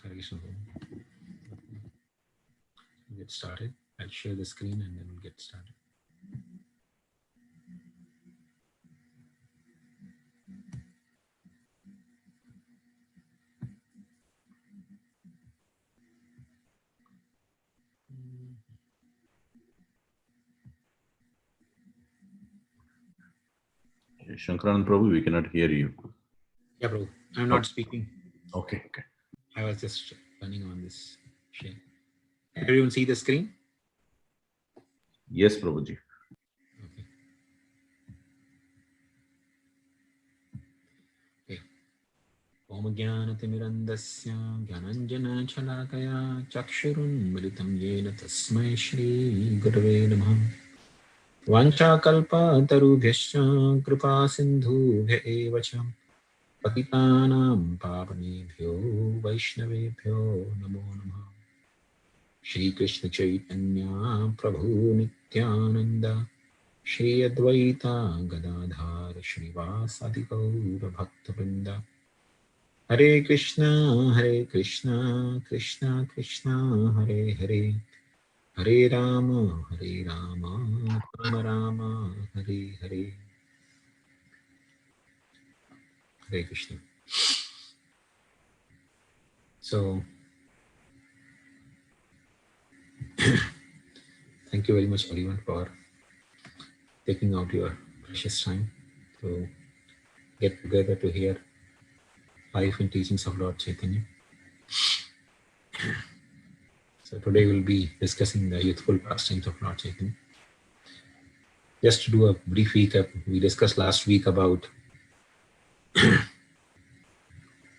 Hare Krishna. Get started. I'll share the screen and then we'll get started. Shankaran Prabhu, we cannot hear you. Yeah, bro. I'm not speaking. Okay. I was just turning on this share. Everyone see the screen? Yes, Prabhuji. Okay. Okay. Om Jnanatimirandasya Jnananjana Chalakaya Chakshurunmritam Yena Tasmai Shri Gurave Namah Vanchakalpatarubhyascha Kripa Sindhubhya eva cha Patitanam Pavanebhyo Vaishnavebhyo Namo Namah Shri Krishna Chaitanya Prabhu Nityananda Shri Advaita Gadadhar Shrivasadi Gaura Bhaktavrinda Hare Krishna Krishna Krishna Hare Hare Hare Rama Rama Rama Hare Hare. Hare Krishna. So thank you very much everyone for taking out your precious time to get together to hear life and teachings of Lord Chaitanya. So today we'll be discussing the youthful pastimes of Lord Chaitanya. Just to do a brief recap, we discussed last week about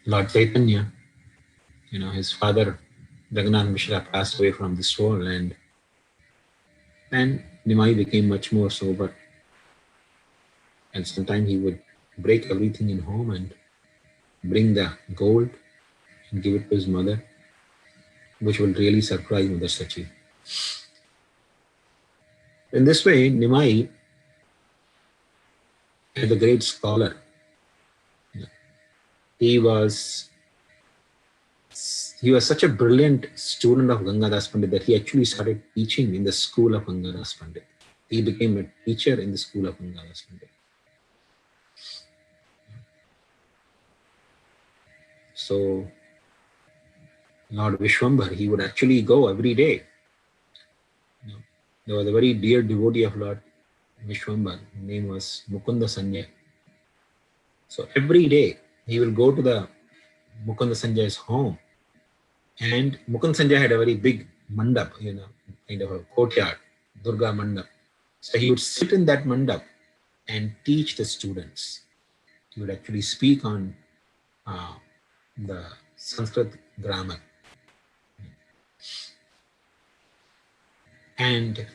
Lord Chaitanya. His father Jagannath Mishra passed away from this world, and Nimai became much more sober. And sometimes he would break everything in home and bring the gold and give it to his mother, which will really surprise Mother Sachi. In this way, Nimai, as a great scholar, he was such a brilliant student of Gangadas Pandit that he actually started teaching in the school of Gangadas Pandit. He became a teacher in the school of Gangadas Pandit. So Lord Vishwambar, he would actually go every day. There was a very dear devotee of Lord Vishwambar. His name was Mukunda Sanjay. So every day he will go to the Mukunda Sanjay's home, and Mukunda Sanjay had a very big mandap, kind of a courtyard, Durga mandap. So he would sit in that mandap and teach the students. He would actually speak on the Sanskrit grammar. And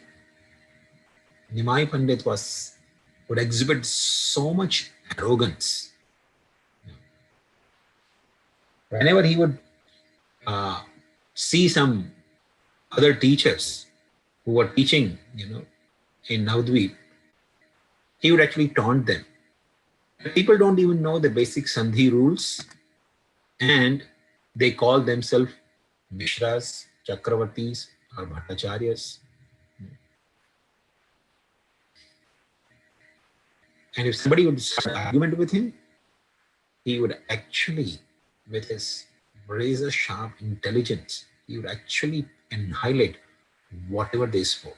Nimai Pandit would exhibit so much arrogance. Whenever he would see some other teachers who were teaching, in Navadvip, he would actually taunt them. People don't even know the basic Sandhi rules, and they call themselves Mishras, Chakravartis, or Bhattacharyas. And if somebody would start an argument with him, he would actually, with his razor sharp intelligence, he would actually annihilate whatever they spoke.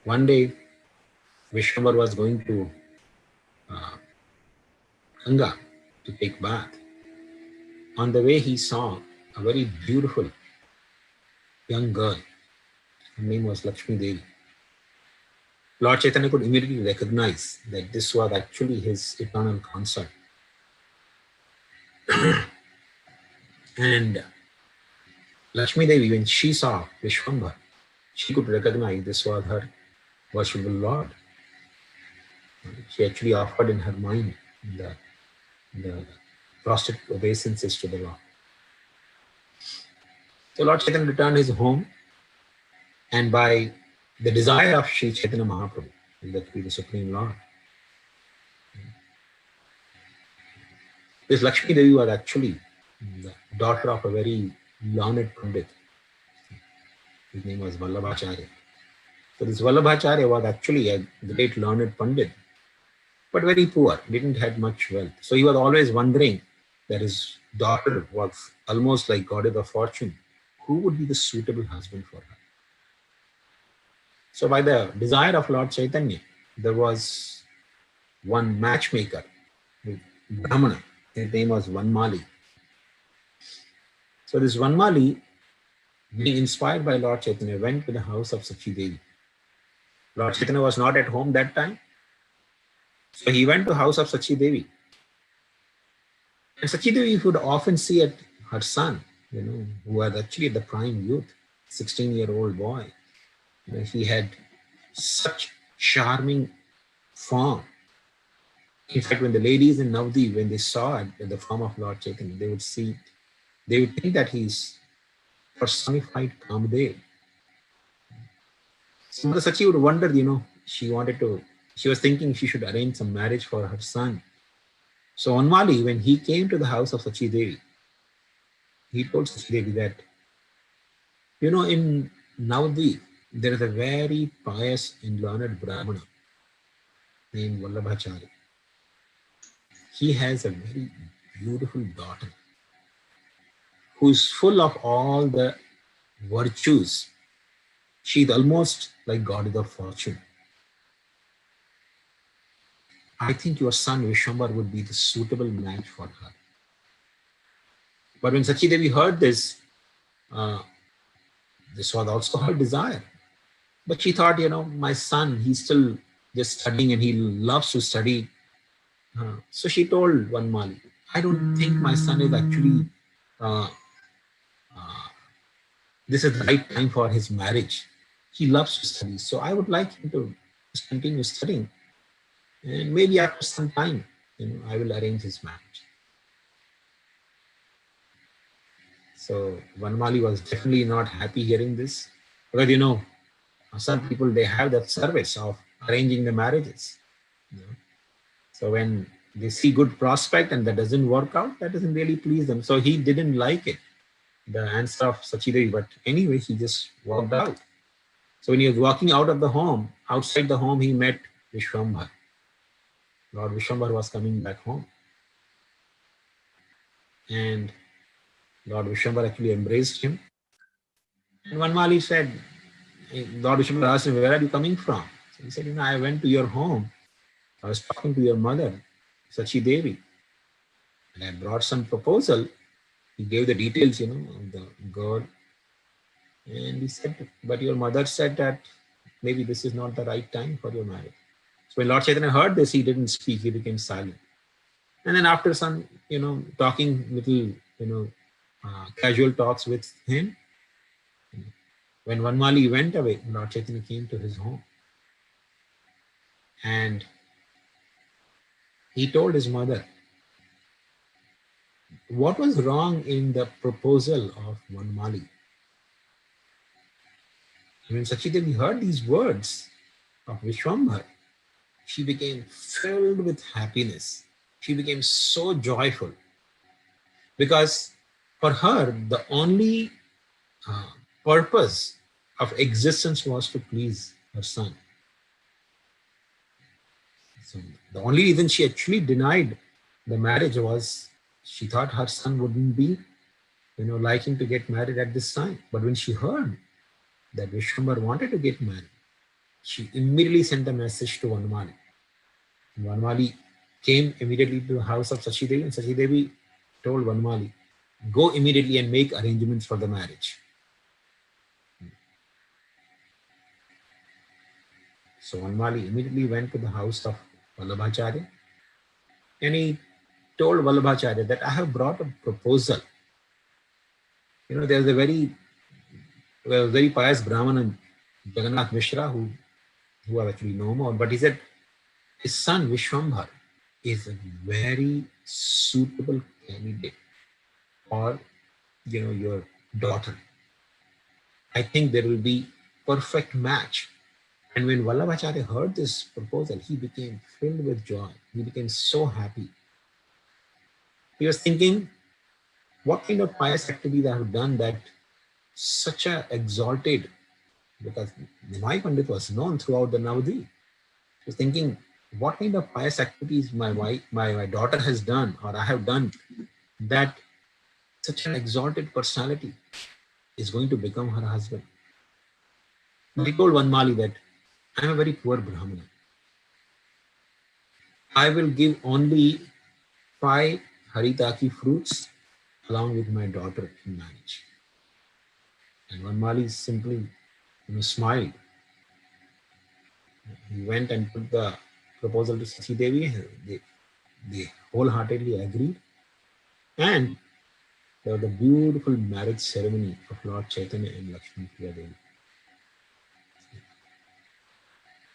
One day, Vishwambar was going to Ganga to take bath. On the way, he saw a very beautiful young girl. Her name was Lakshmi Devi. Lord Chaitanya could immediately recognize that this was actually his eternal consort. And Lakshmi Devi, when she saw Vishwambar, she could recognize this was her worshipful Lord. She actually offered in her mind the prostrate obeisances to the Lord. So Lord Chaitanya returned his home, and by the desire of Sri Chaitanya Mahaprabhu, will be the Supreme Lord. This Lakshmi Devi was actually the daughter of a very learned Pandit. His name was Vallabhacharya. So this Vallabhacharya was actually a great learned Pandit, but very poor, didn't have much wealth. So he was always wondering that his daughter was almost like goddess of fortune. Who would be the suitable husband for her? So by the desire of Lord Chaitanya, there was one matchmaker, Brahmana. His name was Vanmali. So this Vanmali, being inspired by Lord Chaitanya, went to the house of Sachi Devi. Lord Chaitanya was not at home that time. So he went to the house of Sachi Devi. And Sachi Devi would often see at her son, who was actually the prime youth, 16-year-old boy. He had such charming form. In fact, when the ladies in Navdeep, when they saw it in the form of Lord Chaitanya, they would think that he's personified Kamadev. So Mother Sachi would wonder, she was thinking she should arrange some marriage for her son. So Vanmali, when he came to the house of Sachi Devi, he told Sachi Devi that, in Navdeep, there is a very pious and learned Brahmana named Vallabhacharya. He has a very beautiful daughter who is full of all the virtues. She's almost like goddess of fortune. I think your son Vishwambar would be the suitable match for her. But when Sachi Devi heard this, this was also her desire. But she thought, my son, he's still just studying and he loves to study. So she told Vanmali, I don't think my son is actually, this is the right time for his marriage. He loves to study. So I would like him to just continue studying. And maybe after some time, I will arrange his marriage. So Vanmali was definitely not happy hearing this. Because, some people, they have that service of arranging the marriages. So when they see good prospect and that doesn't work out, that doesn't really please them. So he didn't like it, the answer of Sachi Devi. But anyway, he just walked out. So when he was walking out of the home, outside the home, he met Vishwambar. Lord Vishwambar was coming back home. And Lord Vishwambar actually embraced him. And Vanmali said, Lord Vishwambar asked him, where are you coming from? So he said, I went to your home. I was talking to your mother, Sachi Devi. And I brought some proposal. He gave the details, of the girl. And he said, but your mother said that maybe this is not the right time for your marriage. So when Lord Chaitanya heard this, he didn't speak. He became silent. And then after some, talking little, casual talks with him, when Vanmali went away, Lord Chaitanya came to his home. And he told his mother, what was wrong in the proposal of Vanmali? When Sachi Devi heard these words of Vishwambar, she became filled with happiness. She became so joyful. Because for her, the only purpose of existence was to please her son. So the only reason she actually denied the marriage was she thought her son wouldn't be, liking to get married at this time. But when she heard that Vishwambar wanted to get married, she immediately sent a message to Vanmali. Vanmali came immediately to the house of Sachi Devi, and Sachi Devi told Vanmali, go immediately and make arrangements for the marriage. So Vanmali immediately went to the house of Vallabhacharya, and he told Vallabhacharya that I have brought a proposal. There's a very pious Brahman, Jagannath Mishra, who are actually no more, but he said his son Vishwambar is a very suitable candidate for your daughter. I think there will be perfect match. And when Vallabhacharya heard this proposal, he became filled with joy. He became so happy. He was thinking, what kind of pious activities I have done that such a exalted, because Nimai Pandit was known throughout the Navadvip. He was thinking, what kind of pious activities my wife, my daughter has done or I have done that such an exalted personality is going to become her husband. He told Vanmali that I am a very poor Brahmana. I will give only 5 haritaki fruits along with my daughter in marriage. And Vanmali simply smiled. He went and put the proposal to Sachi Devi. They wholeheartedly agreed. And there was the beautiful marriage ceremony of Lord Chaitanya and Lakshmi Priya Devi.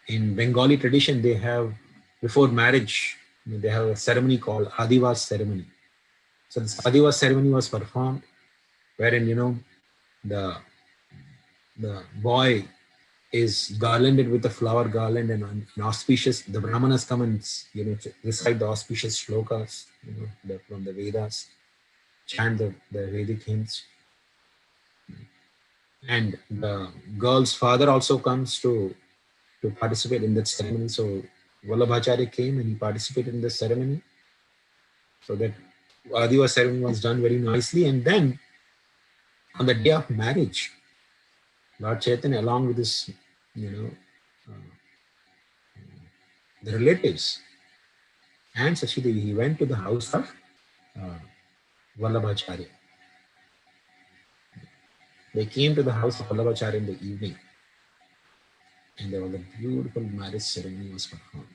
In Bengali tradition, they have, before marriage, they have a ceremony called Adivas ceremony. So this Adivas ceremony was performed, wherein, the boy is garlanded with a flower garland and an auspicious, the Brahmanas come and, recite the auspicious shlokas, from the Vedas, chant the Vedic hymns. And the girl's father also comes to participate in that ceremony. So Vallabhacharya came and he participated in the ceremony. So that Adiva ceremony was done very nicely. And then on the day of marriage, Lord Chaitanya, along with his, the relatives and Sachi Devi, he went to the house of Vallabhacharya. They came to the house of Vallabhacharya in the evening, and there was a beautiful marriage ceremony was performed.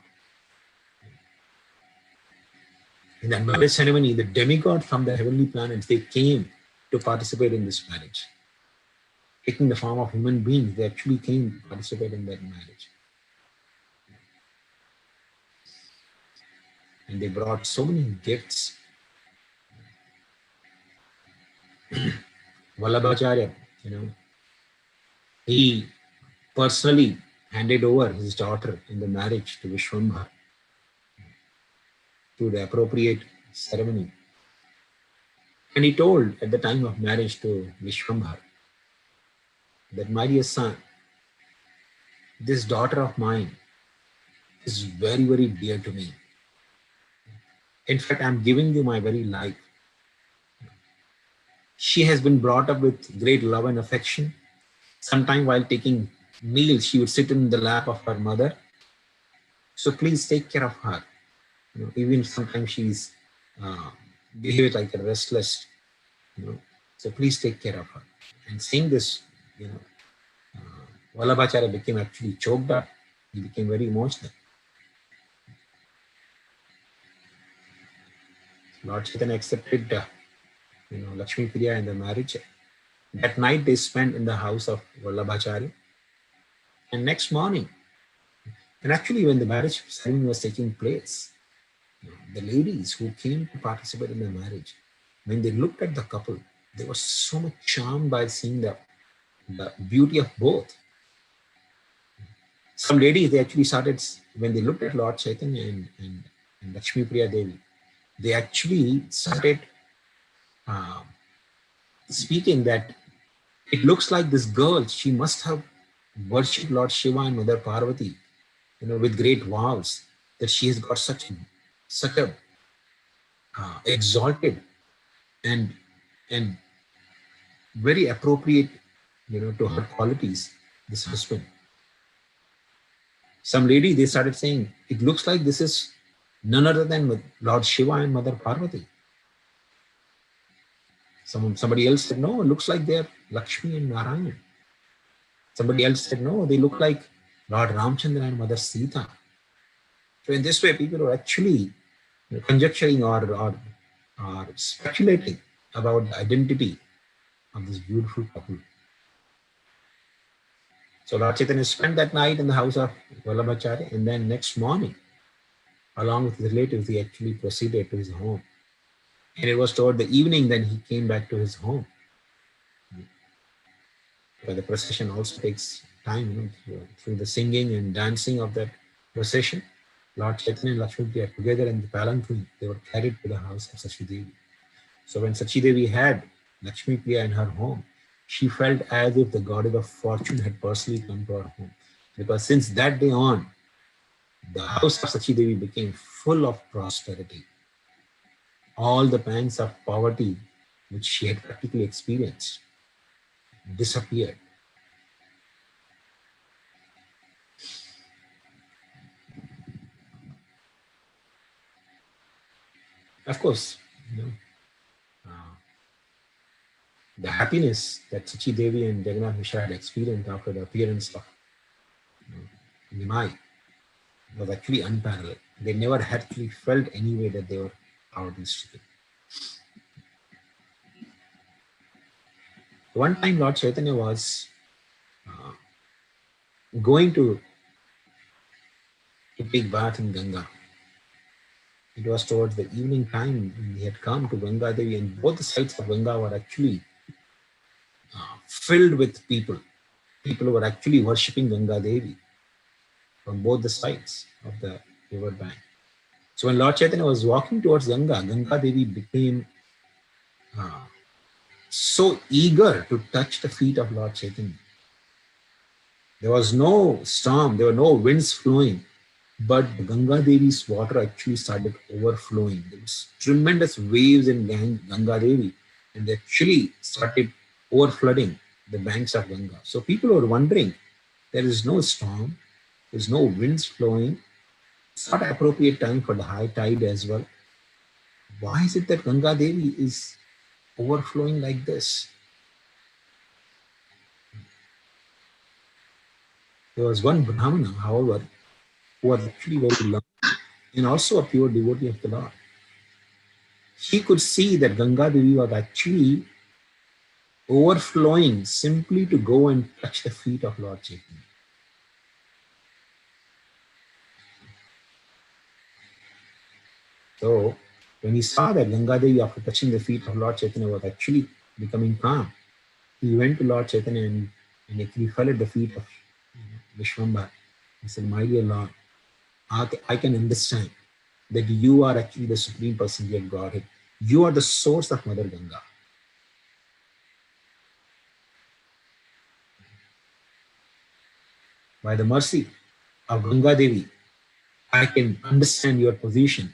In that marriage ceremony, the demigod from the heavenly planets, they came to participate in this marriage. Taking the form of human beings, they actually came to participate in that marriage. And they brought so many gifts. Vallabhacharya, he personally handed over his daughter in the marriage to Vishwambhar to the appropriate ceremony. And he told at the time of marriage to Vishwambhar that, my dear son, this daughter of mine is very, very dear to me. In fact, I'm giving you my very life. She has been brought up with great love and affection. Sometime while taking meals, she would sit in the lap of her mother. So please take care of her. Even sometimes she's behaved like a restless, so please take care of her. And seeing this, Vallabhacharya became actually choked up. He became very emotional. Lord Chaitanya accepted, Lakshmi Priya in the marriage. That night they spent in the house of Vallabhacharya. And next morning, and actually when the marriage ceremony was taking place, the ladies who came to participate in the marriage, when they looked at the couple, they were so much charmed by seeing the beauty of both. Some ladies, they actually started, when they looked at Lord Chaitanya and Lakshmi Priya Devi, they actually started speaking that it looks like this girl, she must have worshipped Lord Shiva and Mother Parvati, with great vows, that she has got such a exalted and very appropriate, to her qualities, this husband. Some lady, they started saying, it looks like this is none other than Lord Shiva and Mother Parvati. Somebody else said, no, it looks like they're Lakshmi and Narayana. Somebody else said, no, they look like Lord Ramchandra and Mother Sita. So in this way, people were actually conjecturing or speculating about the identity of this beautiful couple. So Lord Chaitanya spent that night in the house of Vallabhacharya, and then next morning, along with his relatives, he actually proceeded to his home. And it was toward the evening then he came back to his home. But the procession also takes time, through the singing and dancing of that procession, Lord Chaitanya and Lakshmi Priya together in the palanquin, they were carried to the house of Sachi Devi. So when Sachi Devi had Lakshmi Priya in her home, she felt as if the goddess of fortune had personally come to her home. Because since that day on, the house of Sachi Devi became full of prosperity. All the pangs of poverty which she had practically experienced disappeared. Of course, uh, the happiness that Sachi Devi and Jagannath Mishra had experienced after the appearance of Nimai was actually unparalleled. They never actually felt any way that they were poverty stricken. One time, Lord Chaitanya was going to take bath in Ganga. It was towards the evening time. He had come to Ganga Devi, and both the sides of Ganga were actually filled with people. People were actually worshipping Ganga Devi from both the sides of the river bank. So when Lord Chaitanya was walking towards Ganga, Ganga Devi became so eager to touch the feet of Lord Chaitanya. There was no storm, there were no winds flowing, but Ganga Devi's water actually started overflowing. There was tremendous waves in Ganga Devi, and they actually started overflooding the banks of Ganga. So people were wondering, there is no storm, there's no winds flowing, it's not an appropriate time for the high tide as well. Why is it that Ganga Devi is overflowing like this? There was one Brahmana, however, who was actually very learned and also a pure devotee of the Lord. He could see that Ganga Devi was actually overflowing simply to go and touch the feet of Lord Chaitanya. So when he saw that Ganga Devi, after touching the feet of Lord Chaitanya, was actually becoming calm, he went to Lord Chaitanya and actually fell at the feet of Vishwambhara. He said, "My dear Lord, I can understand that you are actually the Supreme Personality of Godhead. You are the source of Mother Ganga. By the mercy of Ganga Devi, I can understand your position."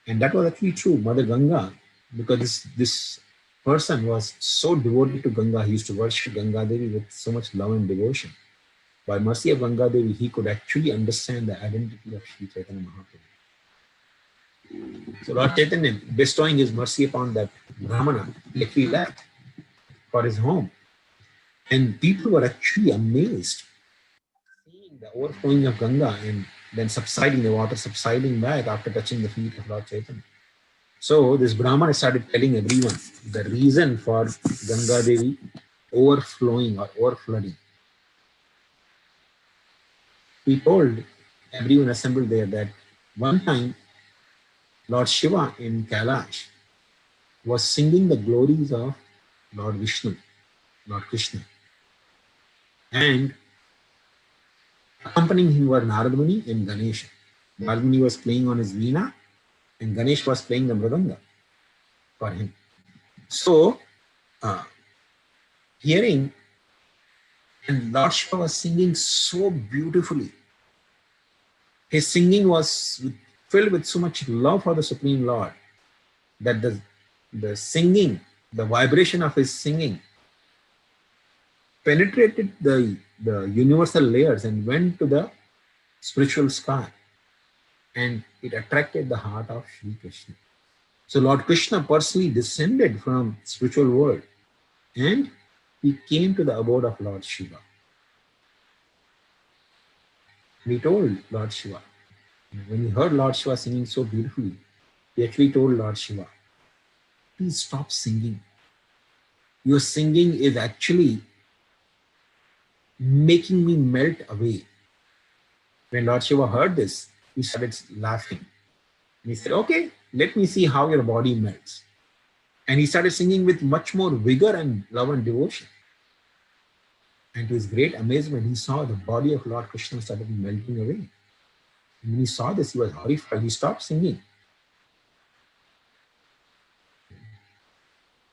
And that was actually true. Mother Ganga, because this person was so devoted to Ganga, he used to worship Ganga Devi with so much love and devotion. By mercy of Ganga Devi, he could actually understand the identity of Sri Chaitanya Mahaprabhu. So Lord Chaitanya, bestowing his mercy upon that Brahmana, he actually left for his home. And people were actually amazed, seeing the overflowing of Ganga and then subsiding, the water subsiding back after touching the feet of Lord Chaitanya. So this Brahmana started telling everyone the reason for Ganga Devi overflowing or overflooding. He told everyone assembled there that one time Lord Shiva in Kailash was singing the glories of Lord Vishnu, Lord Krishna. And accompanying him were Narad Muni and Ganesha. Narad Muni was playing on his veena and Ganesh was playing the mridanga for him. So, hearing, and Lord Shiva was singing so beautifully. His singing was filled with so much love for the Supreme Lord that the singing, the vibration of his singing penetrated the universal layers and went to the spiritual sky, and it attracted the heart of Sri Krishna. So Lord Krishna personally descended from spiritual world and he came to the abode of Lord Shiva. And he told Lord Shiva, when he heard Lord Shiva singing so beautifully, he actually told Lord Shiva, "Please stop singing. Your singing is actually making me melt away." When Lord Shiva heard this, he started laughing. And he said, "Okay, let me see how your body melts." And he started singing with much more vigor and love and devotion. And to his great amazement, he saw the body of Lord Krishna started melting away. And when he saw this, he was horrified. He stopped singing.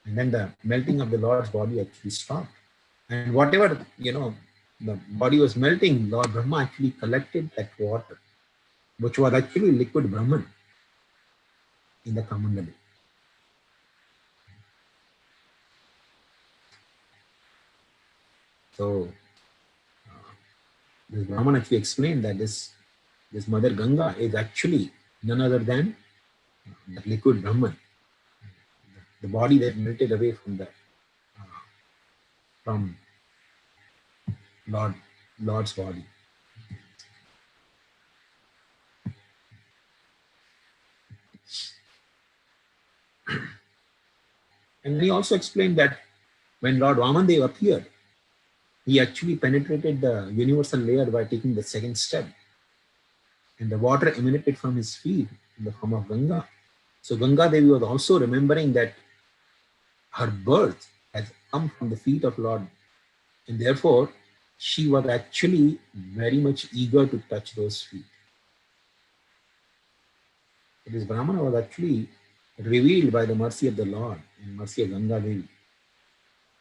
And then the melting of the Lord's body actually stopped. And whatever, the body was melting, Lord Brahma actually collected that water, which was actually liquid Brahman, in the Kamandali. So this Brahman actually explained that this Mother Ganga is actually none other than the liquid Brahman, the body that melted away from Lord's body. And he also explained that when Lord Vamandev appeared, he actually penetrated the universal layer by taking the second step. And the water emanated from his feet in the form of Ganga. So Ganga Devi was also remembering that her birth has come from the feet of Lord. And therefore, she was actually very much eager to touch those feet. This Brahmana was actually revealed by the mercy of the Lord and mercy of Ganga Devi.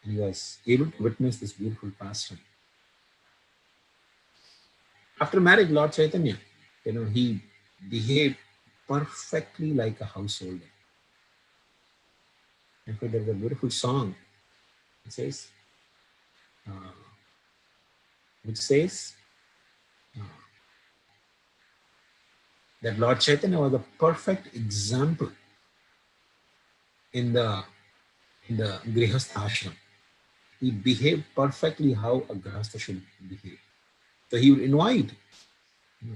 And he was able to witness this beautiful pastime. After marriage, Lord Chaitanya, he behaved perfectly like a householder. In fact, there's a beautiful song. It says, that Lord Chaitanya was a perfect example in the Grihastha ashram. He behaved perfectly how a Grihastha should behave. So he would invite,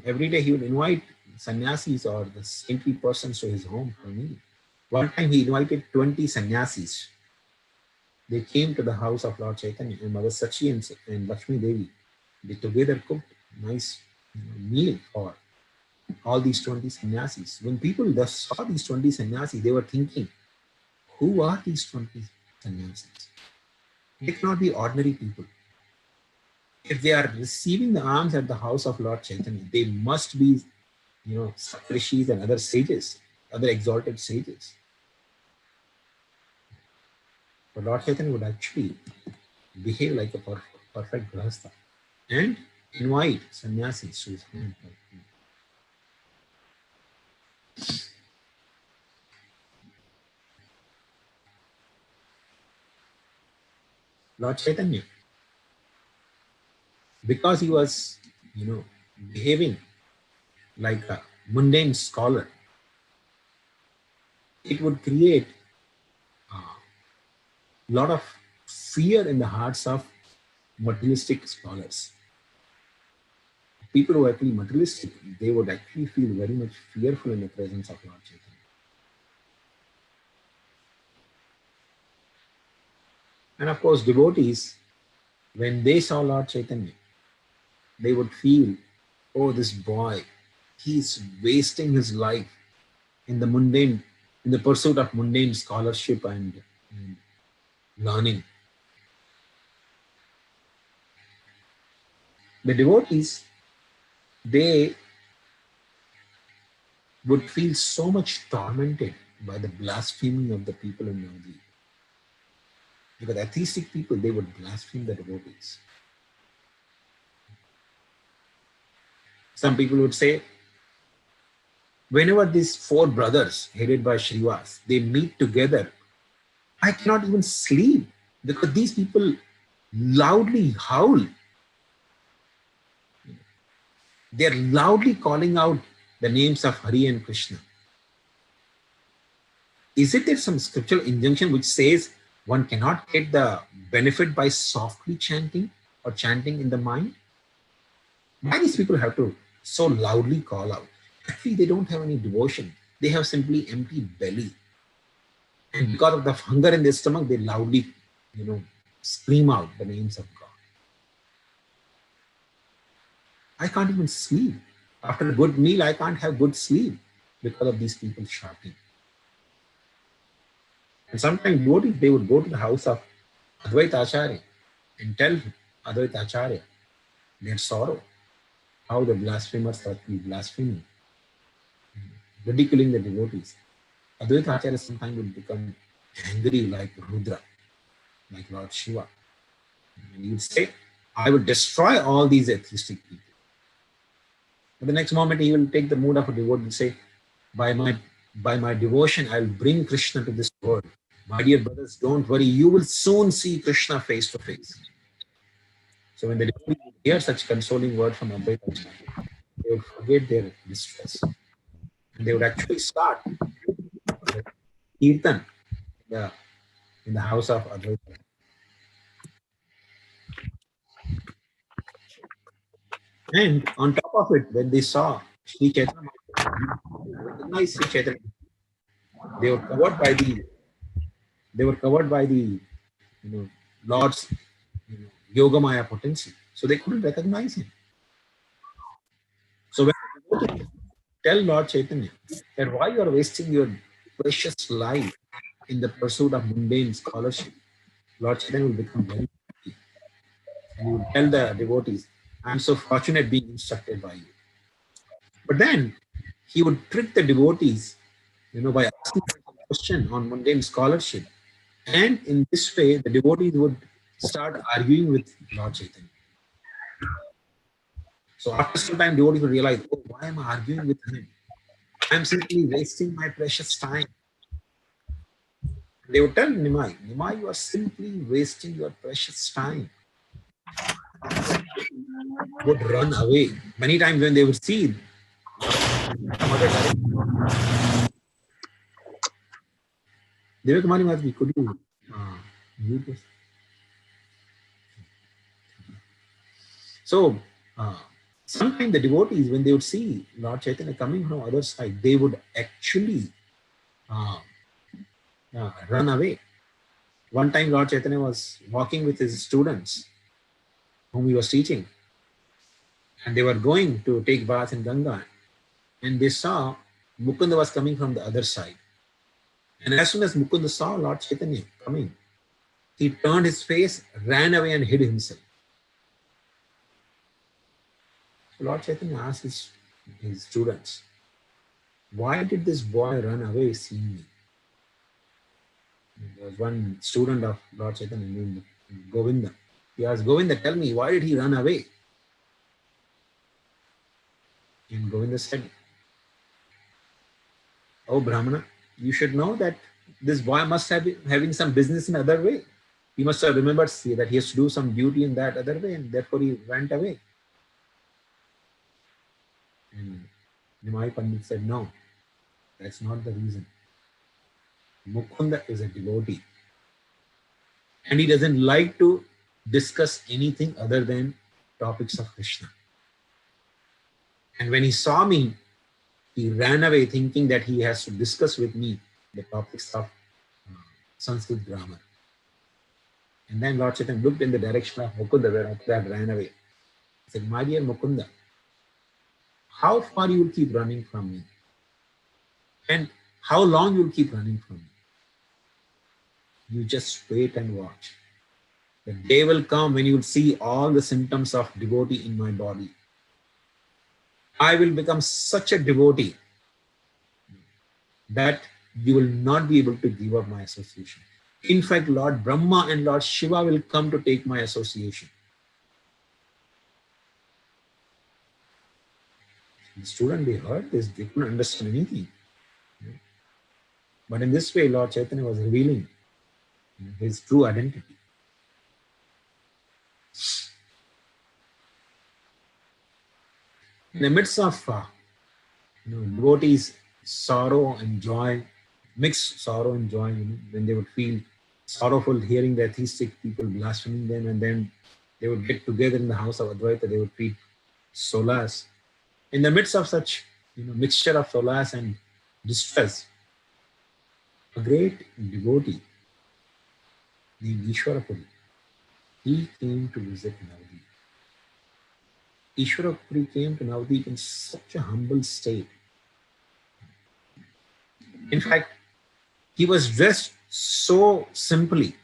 every day he would invite sannyasis or the saintly persons to his home for meal. One time he invited 20 sannyasis. They came to the house of Lord Chaitanya, and Mother Sachi and Lakshmi Devi, they together cooked a nice meal for all these 20 sannyasis. When people saw these 20 sannyasis, they were thinking, who are these 20 sannyasis? They cannot be ordinary people. If they are receiving the alms at the house of Lord Chaitanya, they must be, Saptarishis and other sages, other exalted sages. But Lord Chaitanya would actually behave like a perfect grahastha and invite sannyasis to his home. Lord Chaitanya, because he was, behaving like a mundane scholar, it would create a lot of fear in the hearts of materialistic scholars. People who are actually materialistic, they would actually feel very much fearful in the presence of Lord Chaitanya. And of course, devotees, when they saw Lord Chaitanya, they would feel, oh, this boy, he's wasting his life in the pursuit of mundane scholarship and learning. The devotees, they would feel so much tormented by the blaspheming of the people in Navadvip. Because atheistic people, they would blaspheme the devotees. Some people would say, whenever these four brothers headed by Srivas, they meet together, I cannot even sleep because these people loudly howl. They're loudly calling out the names of Hari and Krishna. Isn't there some scriptural injunction which says one cannot get the benefit by softly chanting or chanting in the mind? Why these people have to so loudly call out? Actually, they don't have any devotion. They have simply empty belly. And because of the hunger in their stomach, they loudly, scream out the names of God. I can't even sleep. After a good meal, I can't have good sleep because of these people shouting. And sometimes devotees, they would go to the house of Advaita Acharya and tell Advaita Acharya, their sorrow, how the blasphemers thought to be blaspheming, ridiculing the devotees. Advaita Acharya sometimes would become angry like Rudra, like Lord Shiva. And he would say, I will destroy all these atheistic people. But the next moment he will take the mood of a devotee and say, by my devotion, I will bring Krishna to this world. My dear brothers, don't worry, you will soon see Krishna face to face. So when the devotee would hear such consoling word from Advaita Acharya, they would forget their distress. And they would actually start the kirtan in the house of Advaita. And on top of it, when they saw Sri Chaitanya, recognized Sri Chaitanya, they were covered by the Lord's Yogamaya potency. So they couldn't recognize him. So when the devotees tell Lord Chaitanya that why you are wasting your precious life in the pursuit of mundane scholarship, Lord Chaitanya will become very happy. And he will tell the devotees, I am so fortunate being instructed by you. But then he would trick the devotees, by asking some question on mundane scholarship. And in this way, the devotees would start arguing with Lord Chaitanya. So after some time, devotees would realize, oh, why am I arguing with him? I'm simply wasting my precious time. They would tell Nimai, Nimai, you are simply wasting your precious time. Would run away. Many times when they would see some other direction, Devakamani Mataji, could you mute this? So sometimes the devotees, when they would see Lord Chaitanya coming from other side, they would actually run away. One time Lord Chaitanya was walking with his students whom he was teaching, and they were going to take bath in Ganga, and they saw Mukunda was coming from the other side. And as soon as Mukunda saw Lord Chaitanya coming, he turned his face, ran away and hid himself. So Lord Chaitanya asked his students, why did this boy run away seeing me? There was one student of Lord Chaitanya named Govinda. He asked Govinda, tell me, why did he run away? And Govinda said, oh Brahmana, you should know that this boy must have been having some business in other way. He must have remembered that he has to do some duty in that other way, and therefore he went away. And Nimai Pandit said, no, that's not the reason. Mukunda is a devotee. And he doesn't like to discuss anything other than topics of Krishna. And when he saw me, he ran away thinking that he has to discuss with me the topics of Sanskrit grammar. And then Lord Chaitanya looked in the direction of Mukunda, where Mukunda ran away. He said, my dear Mukunda, how far you will keep running from me? And how long you will keep running from me? You just wait and watch. The day will come when you will see all the symptoms of devotee in my body. I will become such a devotee that you will not be able to give up my association. In fact, Lord Brahma and Lord Shiva will come to take my association. The student, they heard this, they couldn't understand anything. But in this way, Lord Chaitanya was revealing his true identity. In the midst of devotees' sorrow and joy, mixed sorrow and joy, when they would feel sorrowful hearing the atheistic people blaspheming them, and then they would get together in the house of Advaita, they would feel solace. In the midst of such mixture of solace and distress, a great devotee named Ishwarapuri, he came to visit Navadvip. Ishwarapuri came to Navadvip in such a humble state. In fact, he was dressed so simply.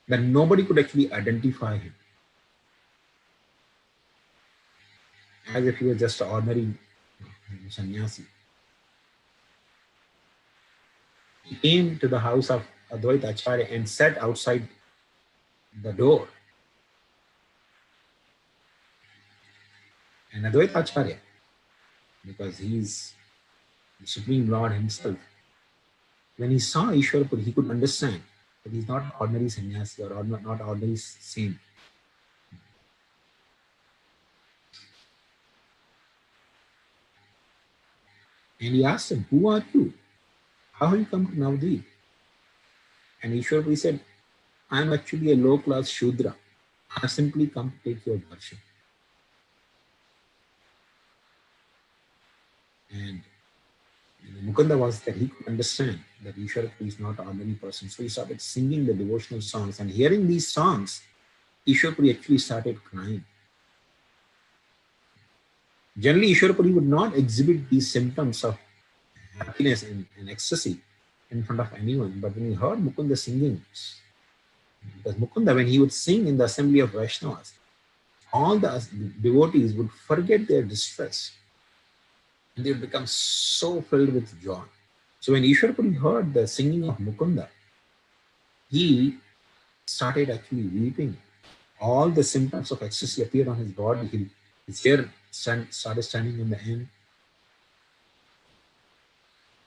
that nobody could actually identify him, as if he was just an ordinary sannyasi. He came to the house of Advaita Acharya and sat outside the door. And Advaita Acharya, because he is the Supreme Lord himself, when he saw Ishwarapuri, he could understand that he's not ordinary sannyasi or not ordinary saint. And he asked him, "Who are you? How have you come to Navadvip?" And Ishwarapuri said, "I am actually a low-class Shudra. I have simply come to take your darshan." And Mukunda was that he could understand that Ishwarapuri is not an ordinary person. So he started singing the devotional songs. And hearing these songs, Ishwarapuri actually started crying. Generally, Ishwarapuri would not exhibit these symptoms of happiness and ecstasy in front of anyone. But when he heard Mukunda singing, because Mukunda, when he would sing in the assembly of Vaishnavas, all the devotees would forget their distress and they would become so filled with joy. So when Ishwarapuri heard the singing of Mukunda, he started actually weeping. All the symptoms of ecstasy appeared on his body. His hair started standing on the end.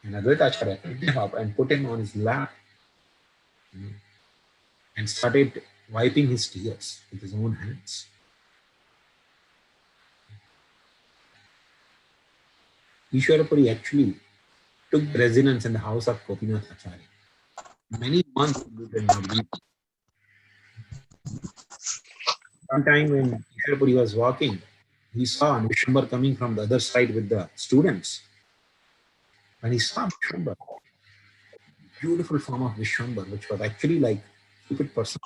And Advaita Acharya picked him up and put him on his lap, and started wiping his tears with his own hands. Ishwarapuri actually took residence in the house of Gopinath Acharya. Many months he lived in Navadvip. One time when Ishwarapuri was walking, he saw Vishwambar coming from the other side with the students. When he saw Vishwambar, beautiful form of Vishwambar, which was actually like stupid person,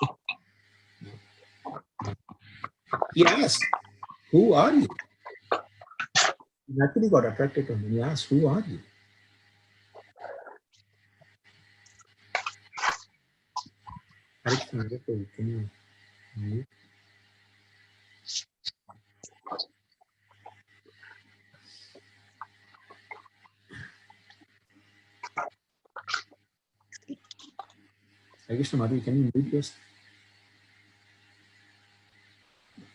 he asked, "Who are you?" He naturally got attracted to him. He asked, "Who are you?" Can you mute? Krishna Madhu, can you mute this?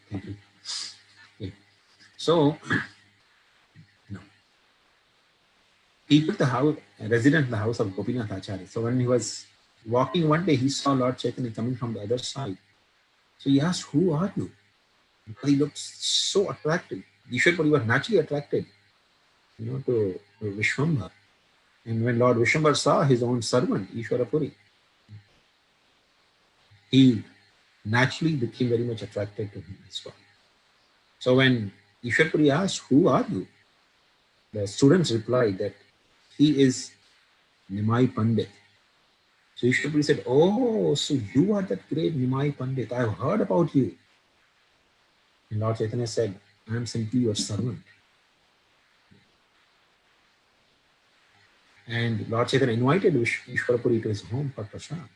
Thank you. Okay. So, he took the house, resident in the house of Gopinath Acharya. So when he was walking one day, he saw Lord Chaitanya coming from the other side. So he asked, "Who are you?" Because he looked so attractive. Ishwarapuri was naturally attracted, to Vishwambar. And when Lord Vishwambar saw his own servant, Ishwarapuri, he naturally became very much attracted to him as well. So when Ishwarapuri asked, "Who are you?" the students replied that he is Nimai Pandit. So Ishwarapuri said, "Oh, so you are that great Nimai Pandit. I have heard about you." And Lord Chaitanya said, "I am simply your servant." And Lord Chaitanya invited Ishwarapuri to his home for prasad.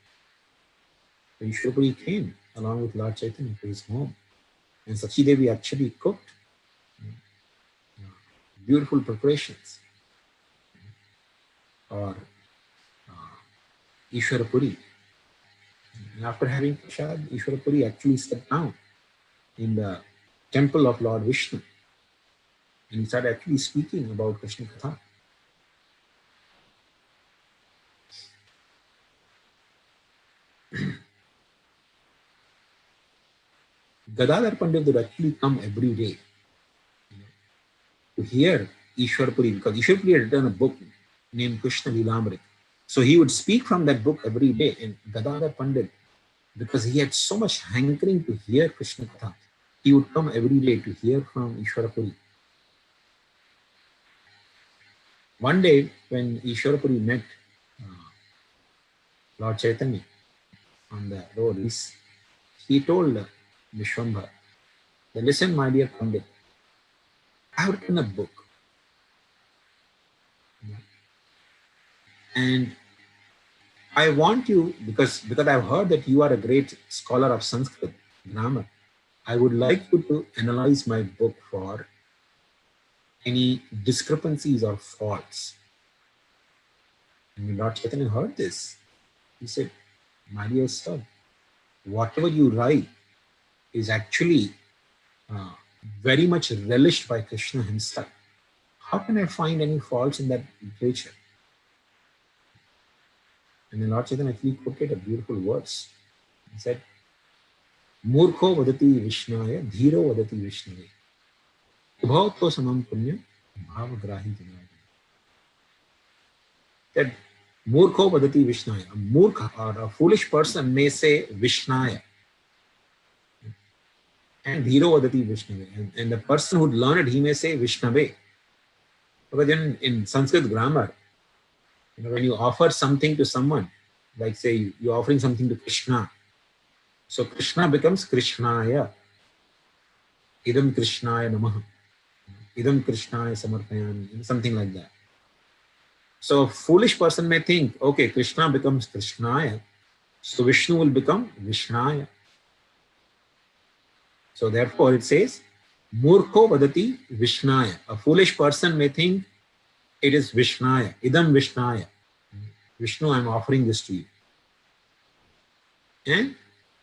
So Ishwarapuri came along with Lord Chaitanya to his home. And Sachi Devi actually cooked beautiful preparations for Ishwarapuri. And after having prasad, Ishwarapuri actually sat down in the temple of Lord Vishnu. And he started actually speaking about Krishna Katha. Gadadhar Pandit would actually come every day to hear Ishwarapuri, because Ishwarapuri had written a book named Krishna Lilamrit. So he would speak from that book every day. And Gadadhar Pandit, because he had so much hankering to hear Krishna Katha, he would come every day to hear from Ishwarapuri. One day, when Ishwarapuri met Lord Chaitanya on the road, he told Vishwambar, "Listen, my dear Pandit, I have written a book. And I want you, because I've heard that you are a great scholar of Sanskrit grammar. I would like you to analyze my book for any discrepancies or faults. And Lord Chaitanya heard this. He said, my dear sir, whatever you write is actually uh, very much relished by Krishna himself. How can I find any faults in that literature? And then Lord Chaitanya actually quoted a beautiful verse. He said, Murkho vadati Vishnaya, Dhiro vadati Vishnave. Ubhautto samam punyam, bhavagrahi janayate. That Murkho vadati Vishnaya, a murkha or a foolish person may say Vishnaya. And Dhiro vadati Vishnave. And the person who learned it, he may say Vishnave. Because in Sanskrit grammar, when you offer something to someone, like say you're offering something to Krishna, so Krishna becomes Krishnaya. Idam Krishnaya Namaha. Idam Krishnaya Samarpayami. Something like that. So a foolish person may think, okay, Krishna becomes Krishnaya, so Vishnu will become Vishnaya. So therefore it says, Murkho vadati Vishnaya. A foolish person may think it is Vishnaya. Idam Vishnaya. Vishnu, I am offering this to you. And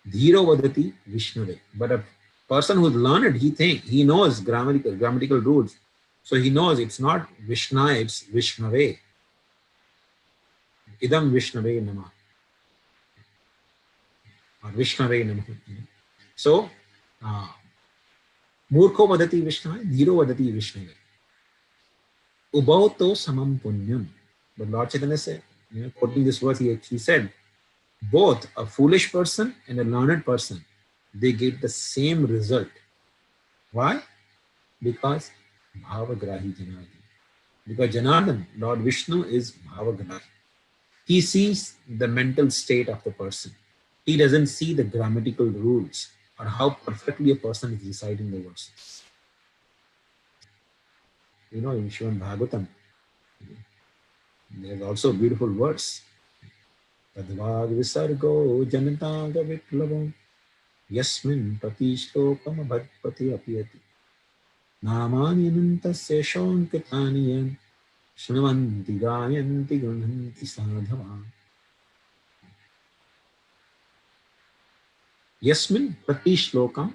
Dhiro vadati Vishnave. But a person who's learned, he knows grammatical rules. So he knows it's not Vishnaya, it's Vishnave. Idam Vishnave Namah. Or Vishnave Namah. So, Murkho vadati Vishnaya, Dhiro vadati Vishnave. Ubhauto samam punyam. But Lord Chaitanya said, quoting this verse, he said, both a foolish person and a learned person, they get the same result. Why? Because Bhavagrahi Janardhan. Because Janardhan, Lord Vishnu, is Bhavagrahi. He sees the mental state of the person. He doesn't see the grammatical rules or how perfectly a person is reciting the verses. In Srimad Bhagavatam, there's also a beautiful verse. Tadvag visargo janataga viplavam yasmin pratishlokam abhadpati apiyati namani anantasya shonkitaniyan shrimanti gayanti gunhanti sadhava yasmin pratishlokam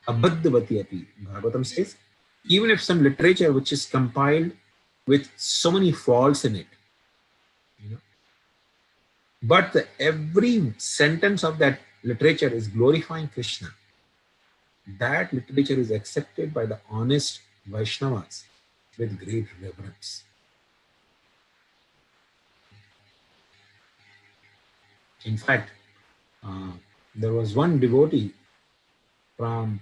abhadvati api. Bhagavatam says, even if some literature which is compiled with so many faults in it, but every sentence of that literature is glorifying Krishna, that literature is accepted by the honest Vaishnavas with great reverence. In fact, there was one devotee from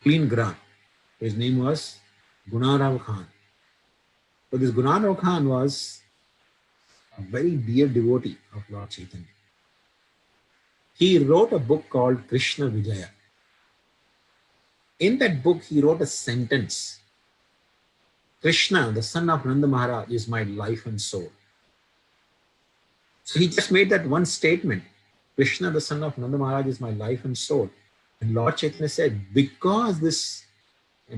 Clean Gram. His name was Gunarao Khan. So this Gunarao Khan was a very dear devotee of Lord Chaitanya. He wrote a book called Krishna Vijaya. In that book, he wrote a sentence. Krishna, the son of Nanda Maharaj, is my life and soul. So he just made that one statement. Krishna, the son of Nanda Maharaj, is my life and soul. And Lord Chaitanya said, because this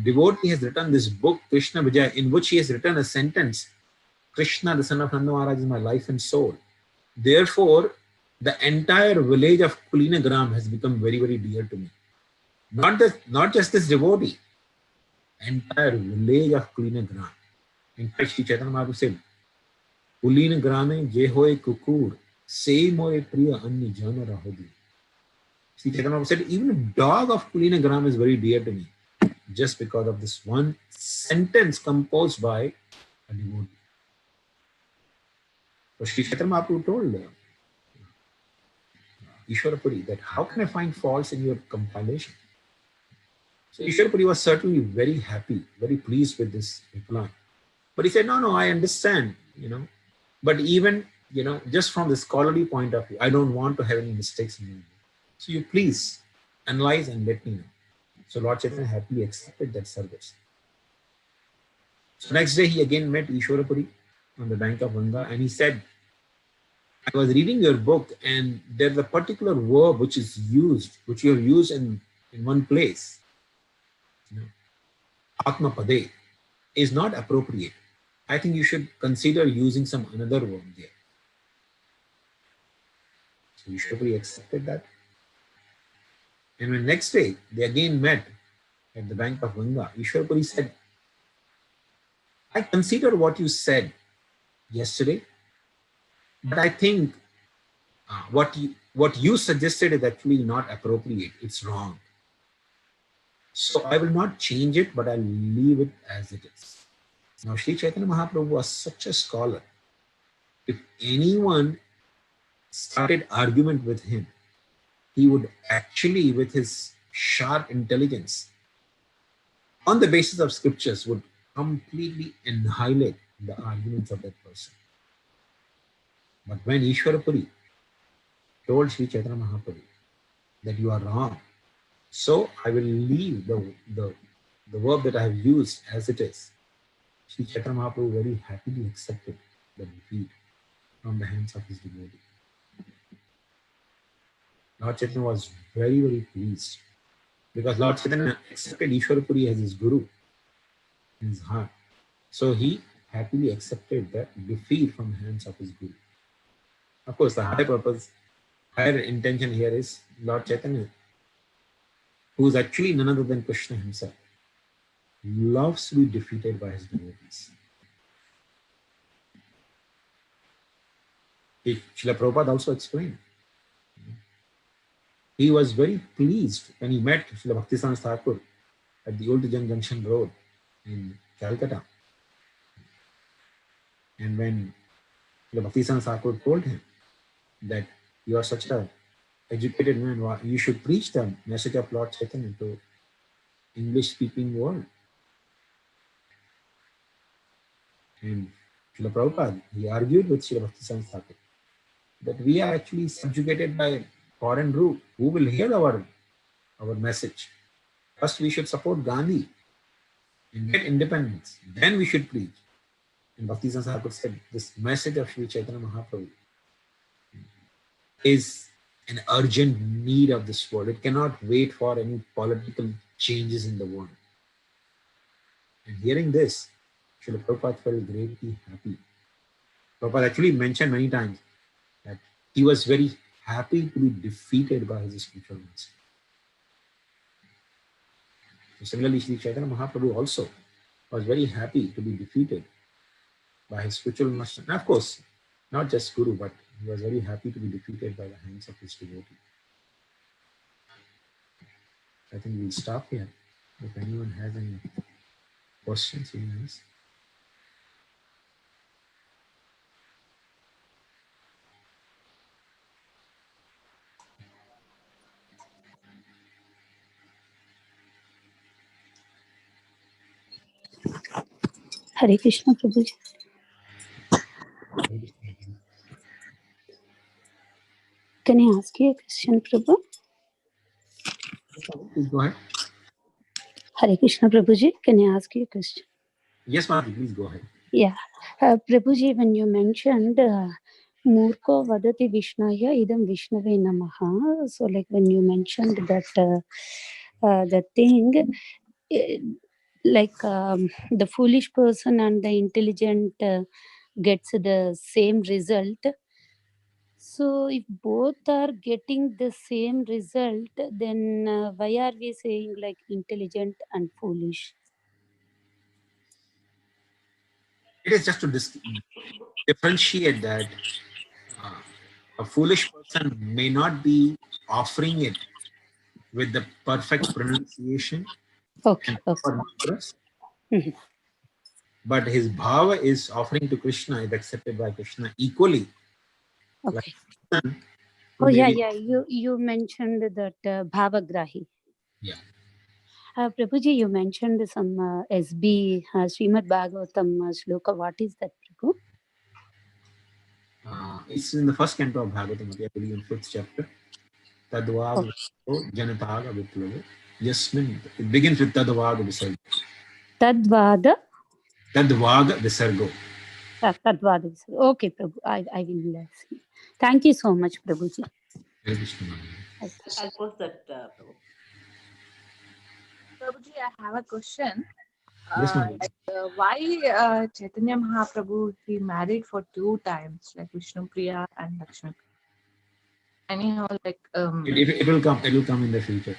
devotee has written this book, Krishna Vijaya, in which he has written a sentence, Krishna, the son of Nanda Maharaj, is my life and soul. Therefore, the entire village of Kulinagram has become very, very dear to me. Not just this devotee, entire village of Kulinagram. In fact, Sri Chaitanya Mahaprabhu said, Kulinagrame je hoye kukur, se moye priya anni jana rahodi. Sri Chaitanya Mahaprabhu said, even a dog of Kulinagram is very dear to me, just because of this one sentence composed by a devotee. So Sri Chaitanya Mahaprabhu told Ishwarapuri that how can I find faults in your compilation? So Ishwarapuri was certainly very happy, very pleased with this reply. But he said, no, I understand, but even, just from the scholarly point of view, I don't want to have any mistakes in my book. So you please analyze and let me know. So Lord Chaitanya happily accepted that service. So next day he again met Ishwarapuri on the bank of Ganga and he said, I was reading your book, and there's a particular verb which is used, which you have used in one place. You know, Atmapade is not appropriate. I think you should consider using some another verb there. So Ishwarpuri accepted that. And when next day they again met at the bank of Ganga, Ishwarpuri said, I consider what you said yesterday, but I think what you suggested is actually not appropriate. It's wrong. So I will not change it, but I'll leave it as it is. Now, Sri Chaitanya Mahaprabhu was such a scholar. If anyone started argument with him, he would actually, with his sharp intelligence, on the basis of scriptures, would completely annihilate the arguments of that person. But when Ishwarapuri told Sri Chaitanya Mahaprabhu that you are wrong, so I will leave the verb that I have used as it is, Sri Chaitanya Mahaprabhu very happily accepted the defeat from the hands of his devotee. Lord Chaitanya was very, very pleased because Lord Chaitanya accepted Ishwarapuri as his guru in his heart. So he happily accepted the defeat from the hands of his guru. Of course, the higher intention here is Lord Chaitanya, who is actually none other than Krishna himself, loves to be defeated by his devotees. Srila Prabhupada also explained. He was very pleased when he met Srila Bhaktivedanta Thakur at the Old Junction Road in Calcutta. And when Srila Bhaktivedanta Thakur told him that you are such an educated man, you should preach the message of Lord Chaitanya to English-speaking world. And Srila Prabhupada, he argued with Srila Bhaktivedanta Thakur that we are actually subjugated by foreign rule. Who will hear our message? First, we should support Gandhi and get independence. Then we should preach. And Bhaktivedanta Thakur said, this message of Sri Chaitanya Mahaprabhu is an urgent need of this world. It cannot wait for any political changes in the world. And hearing this, Srila Prabhupada felt greatly happy. Prabhupada actually mentioned many times that he was very happy to be defeated by his spiritual master. So similarly, Sri Chaitanya Mahaprabhu also was very happy to be defeated by his spiritual master. And of course, not just Guru, but he was very happy to be defeated by the hands of his devotee. I think we'll stop here. If anyone has any questions, you may ask. Hare Krishna, Prabhuji. Can I ask you a question, Prabhu? Please go ahead. Hare Krishna, Prabhuji. Can I ask you a question? Yes, Mataji, please go ahead. Yeah. Prabhuji, when you mentioned Murko Vadati Vishnaya Idam Vishnave Namaha, so like when you mentioned that the thing, the foolish person and the intelligent gets the same result. So if both are getting the same result, then why are we saying like intelligent and foolish? It is just to differentiate that a foolish person may not be offering it with the perfect pronunciation Okay. and Okay. proper mantras, Mhm. but his bhava is offering to Krishna is accepted by Krishna equally. Okay. Like, Oh yeah, yeah. You mentioned that bhavagrahi. Yeah. Prabhuji, you mentioned some SB Srimad Bhagavatam shloka. What is that, Prabhu? It's in the first canto of Bhagavatam, I believe in 5th chapter. Tadvaga Janataga Viplava. Yasmin. It begins with Tadvaga Visargo. Tadvada. Tadvaga Visargo. Tadvada. Okay, Prabhu. I will see. Thank you so much, Prabhuji. Hare Krishna, Mama. I'll post that, Prabhu. Prabhuji, I have a question. Yes, ma'am. Why Chaitanya Mahaprabhu, he married for 2 times, like Vishnu Priya and Lakshmi? Anyhow, like It will come. It will come in the future.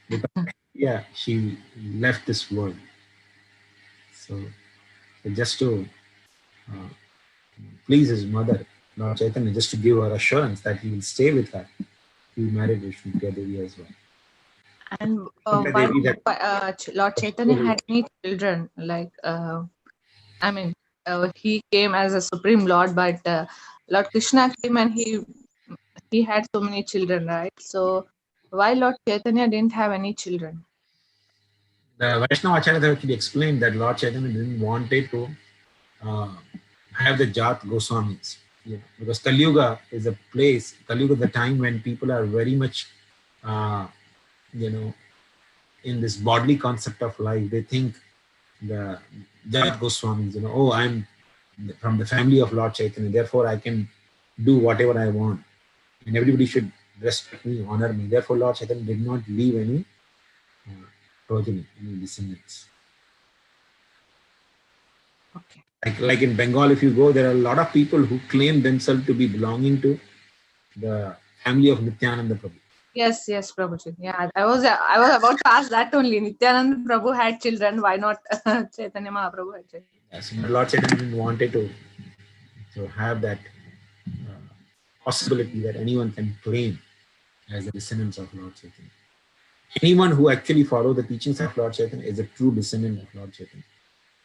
Because, yeah, she left this world. So just to please his mother, Lord Chaitanya, just to give her assurance that he will stay with her, he married Vishnu Priya Devi as well. and Priya why Devi that Lord Chaitanya had any children? Like I mean, he came as a supreme Lord, but Lord Krishna came and he had so many children, right? So why Lord Chaitanya didn't have any children? the Vaishnava Acharya actually explained that Lord Chaitanya didn't want it to have the Jat Goswamis, because Kali Yuga is a place, Kali Yuga is the time when people are very much, in this bodily concept of life. They think the Jat Goswamis, oh, I'm from the family of Lord Chaitanya, therefore I can do whatever I want, and everybody should respect me, honor me. Therefore, Lord Chaitanya did not leave any progeny, any descendants. Okay. Like in Bengal, if you go, there are a lot of people who claim themselves to be belonging to the family of Nityananda Prabhu. Yes, Prabhuji. Yeah, I was about to ask that only. Nityananda Prabhu had children. Why not Chaitanya Mahaprabhu had children? Yes, but Lord Chaitanya didn't want it to have that possibility that anyone can claim as a descendant of Lord Chaitanya. Anyone who actually follows the teachings of Lord Chaitanya is a true descendant of Lord Chaitanya,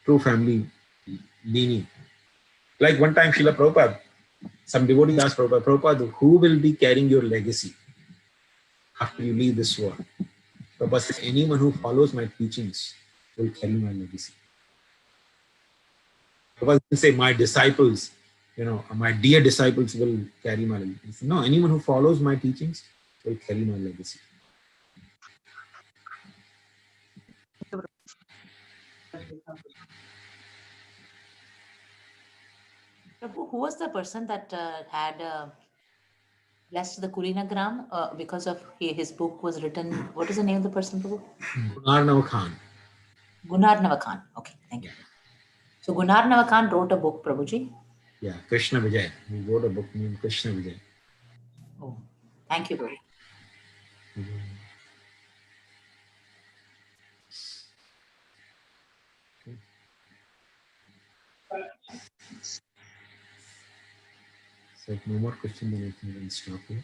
true family lineage. Like one time, Srila Prabhupada, some devotee asked Prabhupada, who will be carrying your legacy after you leave this world? Prabhupada says, anyone who follows my teachings will carry my legacy. Prabhupada didn't say, my disciples, my dear disciples will carry my legacy. No, anyone who follows my teachings will carry my legacy. Prabhu, who was the person that had blessed the Kulinagram because of his book was written? What is the name of the person, Prabhu? Gunarnava Khan. Gunarnava Khan. Okay, thank you. So Gunarnava Khan wrote a book, Prabhuji. Yeah, Krishna Vijay. He wrote a book named Krishna Vijay. Oh, thank you, Prabhu. So if no more questions, then I think we'll stop here.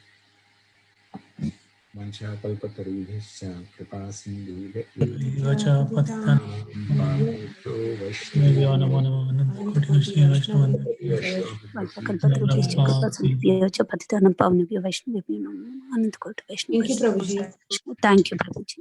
Mansha kalpatarubhyascha kripa Vacha patithan Navya namo namo Koti Shri Vaishnava Patithanam Pavanabhyo Vaishnavibhyo Namo Namo Ananta Koti Vaishnava. Thank you, Prabhuji. Thank you, Prabhuji.